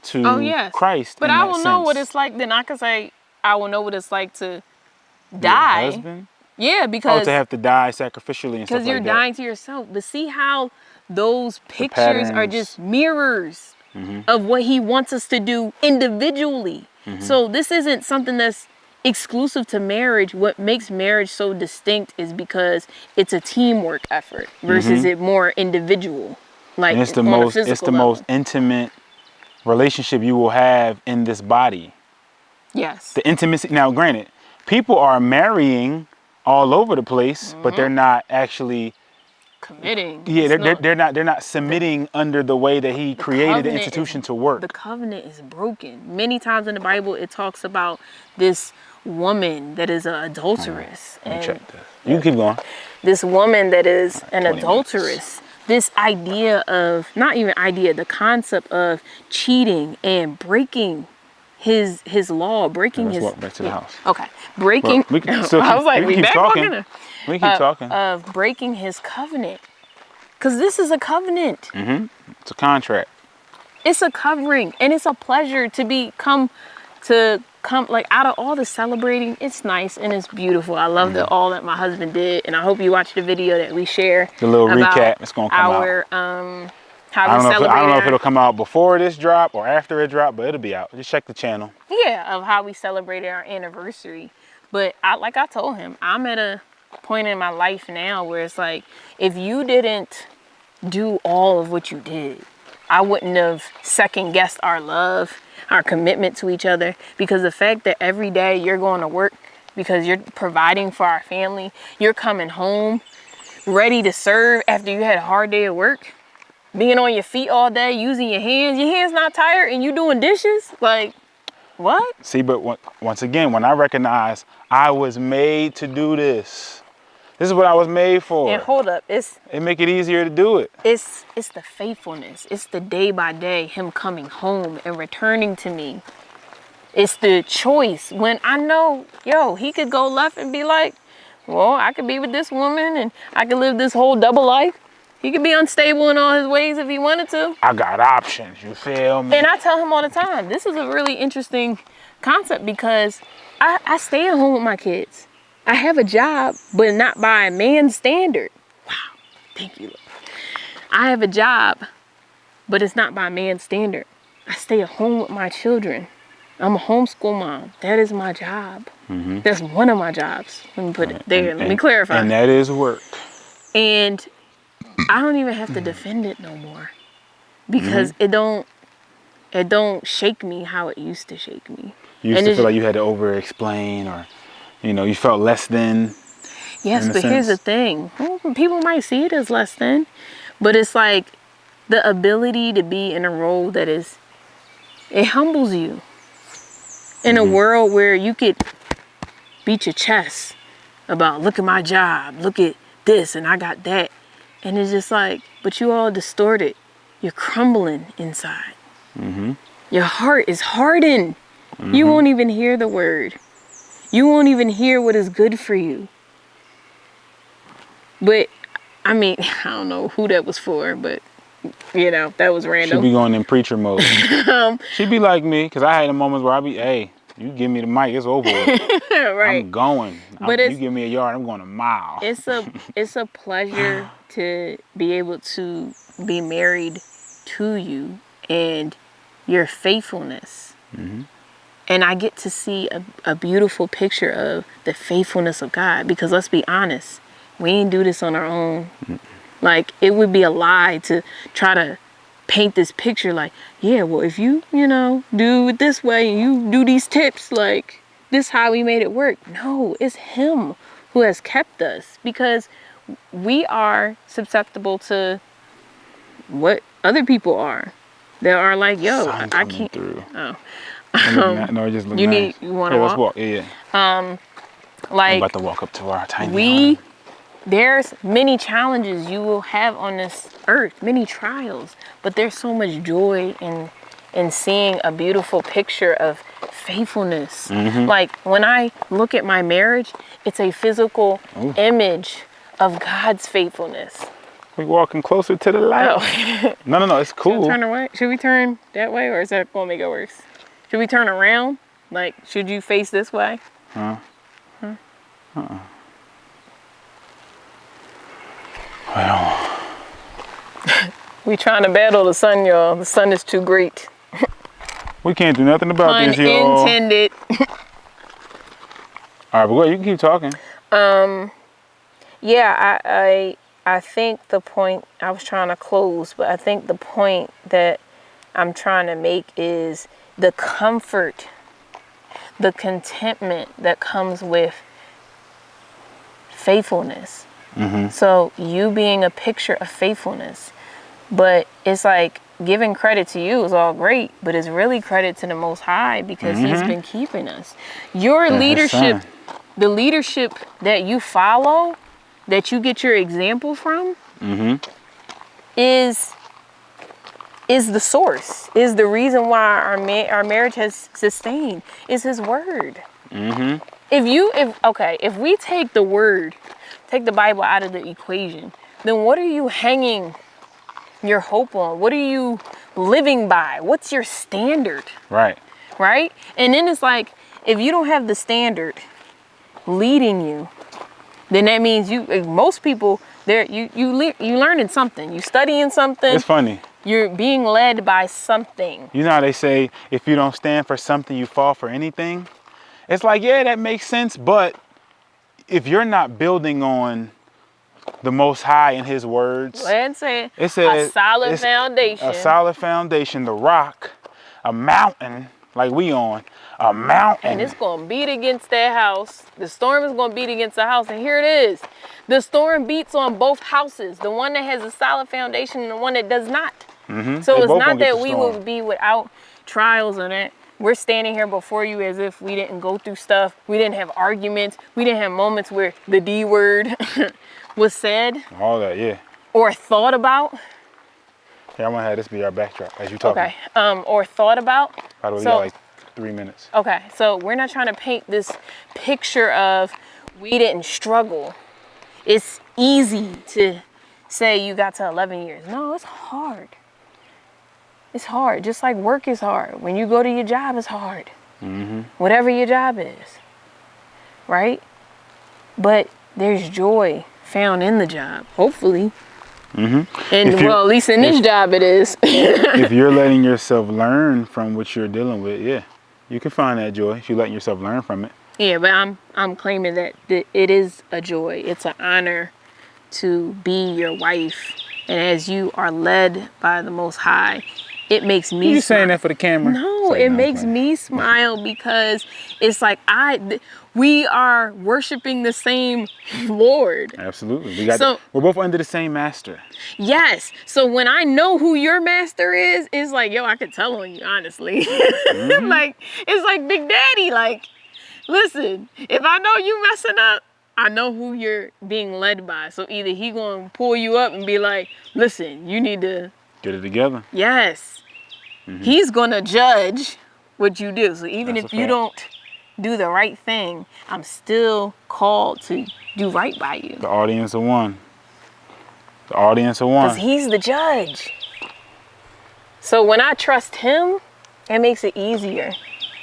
to Christ. But I will know what it's like, then I can say, I will know what it's like to die. Your husband? Yeah, because... to have to die sacrificially and stuff like that. Because you're dying to yourself. But see how those pictures are just mirrors of what he wants us to do individually. So this isn't something that's exclusive to marriage. What makes marriage so distinct is because it's a teamwork effort versus it more individual. Like, and it's the most intimate relationship you will have in this body. Yes. The intimacy. Now, granted, people are marrying all over the place, but they're not actually Committing. yeah, It's they're not submitting under the way that he created the institution to work. The covenant is broken. Many times in the Bible, it talks about this woman that is an adulteress. Let me And check this. You can keep going. this woman that is an 20 adulteress. This idea of, not even idea, the concept of cheating and breaking his law, breaking Let's his... walk back to the house. Okay. Breaking... Well, we can still I was like, we we can keep back talking. walking? We can keep talking. Of breaking his covenant. Because this is a covenant. It's a contract. It's a covering, and it's a pleasure to come like out of all the celebrating. It's nice and it's beautiful. I love all that my husband did, and I hope you watch the video that we share. The little about recap. It's gonna come out. How we celebrate. I don't know if it'll come out before this drop or after it drop, but it'll be out. Just check the channel. Yeah, of how we celebrated our anniversary. But like I told him, I'm at a point in my life now where it's like, if you didn't do all of what you did, I wouldn't have second guessed our love, our commitment to each other, because the fact that every day you're going to work because you're providing for our family, you're coming home ready to serve after you had a hard day at work, being on your feet all day, using your hands not tired, and you doing dishes, like, what? See, but once again, when I recognize I was made to do this, this is what I was made for. And hold up, it make it easier to do it. It's the faithfulness. It's the day by day, him coming home and returning to me. It's the choice when I know, he could go left and be like, well, I could be with this woman and I could live this whole double life. He could be unstable in all his ways if he wanted to. I got options, you feel me? And I tell him all the time, this is a really interesting concept because I stay at home with my kids. I have a job, but not by a man's standard. Wow, thank you, Lord. I have a job, but it's not by a man's standard. I stay at home with my children. I'm a homeschool mom. That is my job. That's one of my jobs. Let me put it there. Let me clarify. And that is work. And I don't even have to defend it no more because it don't shake me how it used to shake me. You used to feel like you had to over-explain, or you felt less than. Yes, but here's the thing. People might see it as less than, but it's like the ability to be in a role that it humbles you. In a world where you could beat your chest about, look at my job, look at this, and I got that. And it's just like, but you all distorted. You're crumbling inside. Your heart is hardened. You won't even hear the word. You won't even hear what is good for you. But, I mean, I don't know who that was for, but, that was random. She be going in preacher mode. She be like me, because I had the moments where I be, hey, you give me the mic, it's over with. Right. I'm going. You give me a yard, I'm going a mile. It's a pleasure to be able to be married to you and your faithfulness. And I get to see a beautiful picture of the faithfulness of God, because let's be honest, we ain't do this on our own. Like, it would be a lie to try to paint this picture like, yeah, well, if you, do it this way and you do these tips, like, this how we made it work. No, it's him who has kept us, because we are susceptible to what other people are. They are like, yo, I can't. Through. Oh. No, just look you nice. You want to walk? Let's walk. Yeah. Like, I'm about to walk up to our tiny home. There's many challenges you will have on this earth, many trials, but there's so much joy in seeing a beautiful picture of faithfulness. Like, when I look at my marriage, it's a physical image of God's faithfulness. We're walking closer to the light. Oh. No, it's cool. Should we turn away? Should we turn that way, or is that going to make it worse? Should we turn around? Like, should you face this way? Well, we trying to battle the sun, y'all. The sun is too great. We can't do nothing about this, y'all. Unintended. All right, but go ahead, you can keep talking. Yeah, I think the point, I was trying to close, but I think the point that I'm trying to make is the comfort, the contentment that comes with faithfulness. So you being a picture of faithfulness, but it's like giving credit to you is all great, but it's really credit to the Most High because he's been keeping us. Your leadership, the leadership that you follow, that you get your example from, is the source, is the reason why our marriage has sustained, is his word. If we take the word, take the Bible out of the equation, then what are you hanging your hope on? What are you living by? What's your standard? Right. Right? And then it's like, if you don't have the standard leading you, then that means most people, you learning something, you studying something. It's funny. You're being led by something. You know how they say, if you don't stand for something, you fall for anything? It's like, yeah, that makes sense. But if you're not building on the Most High and his words, Let's say it says a solid foundation. A solid foundation, the rock, a mountain, like we on, a mountain. And it's going to beat against that house. The storm is going to beat against the house. And here it is. The storm beats on both houses. The one that has a solid foundation and the one that does not. So it's not that we will be without trials and that. We're standing here before you as if we didn't go through stuff. We didn't have arguments. We didn't have moments where the D word was said. All that, yeah. Or thought about. Yeah, I want to have this be our backdrop as you talk. Okay. Or thought about. By the way, we got like 3 minutes. Okay. So we're not trying to paint this picture of we didn't struggle. It's easy to say you got to 11 years. No, it's hard. It's hard. Just like work is hard. When you go to your job, it's hard. Whatever your job is. Right? But there's joy found in the job, hopefully. And well, at least in this job it is. If you're letting yourself learn from what you're dealing with, yeah, you can find that joy if you're letting yourself learn from it. Yeah, but I'm claiming that it is a joy. It's an honor to be your wife. And as you are led by the Most High, it makes me You smile. saying that for the camera? No, it makes me smile because it's like we are worshiping the same Lord. Absolutely. We're both under the same master. Yes. So when I know who your master is, it's like, yo, I could tell on you, honestly. Like, it's like Big Daddy. Like, listen, if I know you messing up, I know who you're being led by. So either he gonna pull you up and be like, listen, you need to get it together. Yes. He's gonna judge what you do. So even if you don't do the right thing, I'm still called to do right by you. The audience of one. The audience of one. Because he's the judge. So when I trust him, it makes it easier.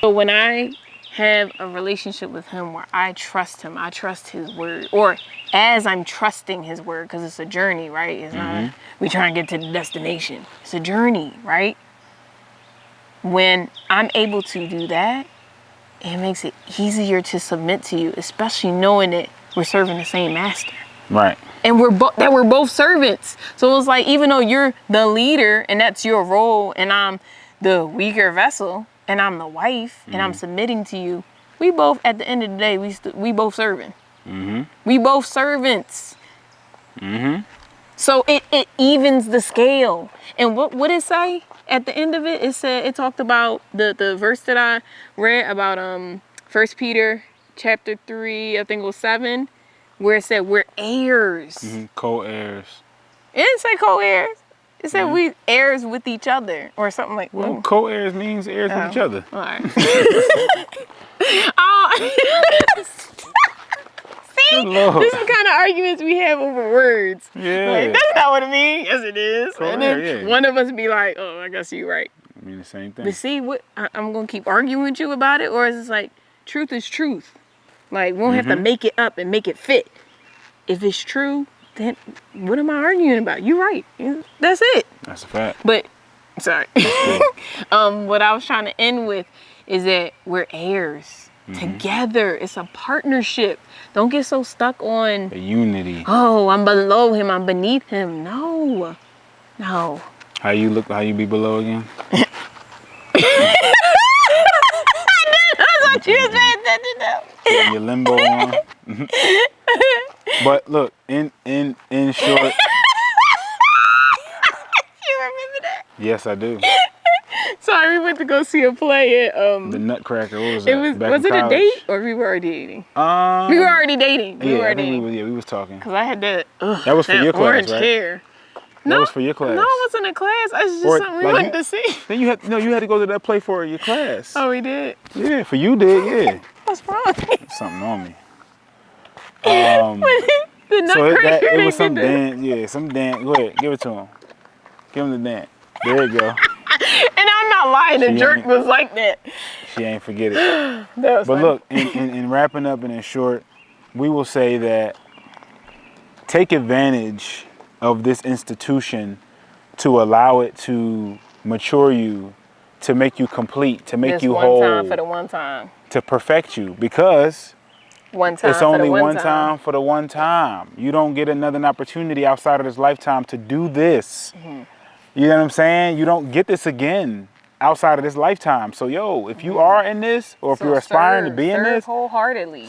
So when I have a relationship with him where I trust him, I trust his word, or as I'm trusting his word, because it's a journey, right? It's not we try and get to the destination. It's a journey, right? When I'm able to do that, it makes it easier to submit to you, especially knowing that we're serving the same master. Right. And we're both servants. So it's like, even though you're the leader and that's your role, and I'm the weaker vessel, and I'm the wife, and I'm submitting to you, we both, at the end of the day, we both serving. We both servants. So it evens the scale. And what did it say at the end of it? It talked about the verse that I read about 1 Peter chapter 3, I think it was 7, where it said we're heirs. Co-heirs. It didn't say co-heirs. It said we heirs with each other or something like that. Well, co-heirs means heirs with each other. All right. See, this is the kind of arguments we have over words. Yeah. Like, that's not what it means. Yes, it is. Co-heir, and then one of us be like, oh, I guess you're right. I mean the same thing. But see, what I'm going to keep arguing with you about it, or is it like, truth is truth. Like, we don't have to make it up and make it fit. If it's true, then what am I arguing about? You're right. That's it. That's a fact. But, sorry. What I was trying to end with is that we're heirs. Together. It's a partnership. Don't get so stuck on a unity. Oh, I'm below him, I'm beneath him. No. How you look? How you be below again? That's what you was paying attention to. Getting your limbo on. But look, in short. You remember that? Yes, I do. Sorry, we went to go see a play at The Nutcracker. What was that? was it a date or we were already dating? We were already dating. We were already dating. We was talking. Cause I had that. That was for your class, orange right? hair. That was for your class. No, it wasn't a class. It's just something we wanted to see. Then you had to go to that play for your class. Oh, we did. Yeah, for you did, yeah. What's wrong? Something on me. The Nutcracker. It was some dance. Yeah, some dance. Go ahead, give it to him. Give him the dance. There you go. And I'm not lying. The jerk was like that. She ain't forget it. But funny. Look, in wrapping up and in short, we will say that take advantage of this institution to allow it to mature you, to make you complete, to make you whole. One time for the one time. To perfect you, because it's only one time for the one time. You don't get another opportunity outside of this lifetime to do this. Mm-hmm. You know what I'm saying? You don't get this again outside of this lifetime. So, if you are in this, or if you're aspiring to be in this,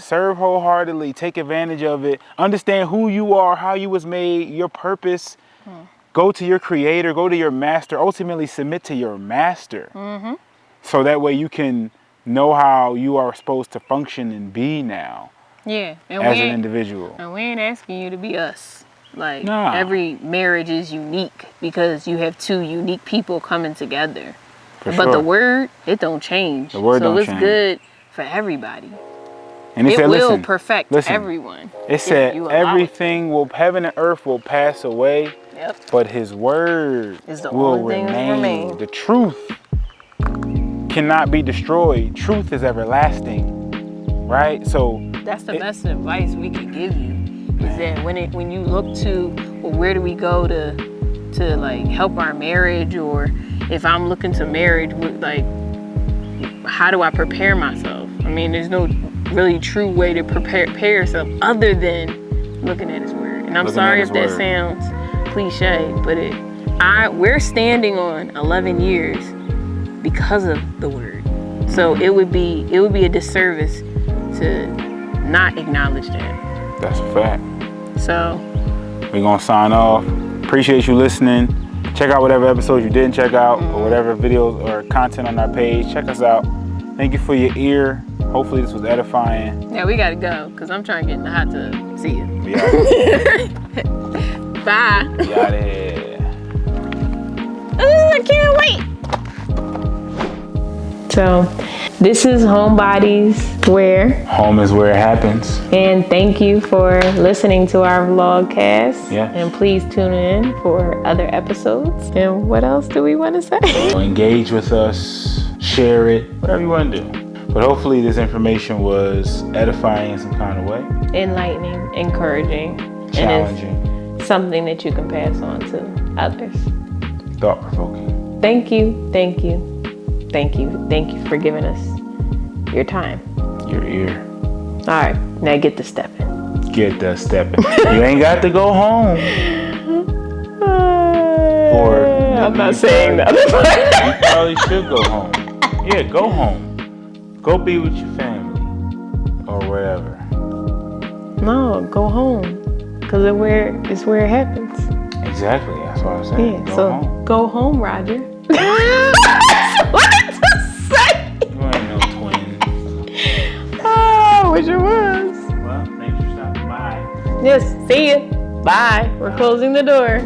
serve wholeheartedly. Take advantage of it. Understand who you are, how you was made, your purpose. Go to your creator, go to your master, ultimately submit to your master. Mm-hmm. So that way you can know how you are supposed to function and be now. Yeah. And as an individual. And we ain't asking you to be us. Every marriage is unique because you have two unique people coming together. But the word, it don't change. The word don't change. So it's good for everybody. And it will perfect everyone. It said everything heaven and earth will pass away, but his word will remain. The truth cannot be destroyed. Truth is everlasting. Right? So that's the best advice we can give you. Is that when you look to, well, where do we go to help our marriage, or if I'm looking to marriage, how do I prepare myself? I mean, there's no really true way to prepare yourself other than looking at his word. And I'm sorry if that sounds cliche, but we're standing on 11 years because of the word. So it would be a disservice to not acknowledge that. That's a fact. So we're gonna sign off. Appreciate you listening. Check out whatever episodes you didn't check out, or whatever videos or content on our page. Check us out. Thank you for your ear. Hopefully this was edifying. Yeah, we gotta go because I'm trying to get in the hot tub. See you. We out here. Bye. We out here. I can't wait. So, this is Homebodies, where home is where it happens. And thank you for listening to our vlogcast. Yeah. And please tune in for other episodes. And what else do we want to say? Engage with us, share it, whatever you want to do. But hopefully this information was edifying in some kind of way. Enlightening, encouraging, challenging. And it's something that you can pass on to others. Thought-provoking. Thank you for giving us your time. Your ear. All right, now get to stepping. Get to stepping. You ain't got to go home. I'm not saying that. You probably should go home. Yeah, go home. Go be with your family or whatever. No, go home. Because it's where it happens. Exactly, that's what I was saying. Yeah, go home, Roger. What to say? You ain't no twin. Oh, wish it was. Well, thanks for stopping by. Yes, see you. Bye. We're closing the door.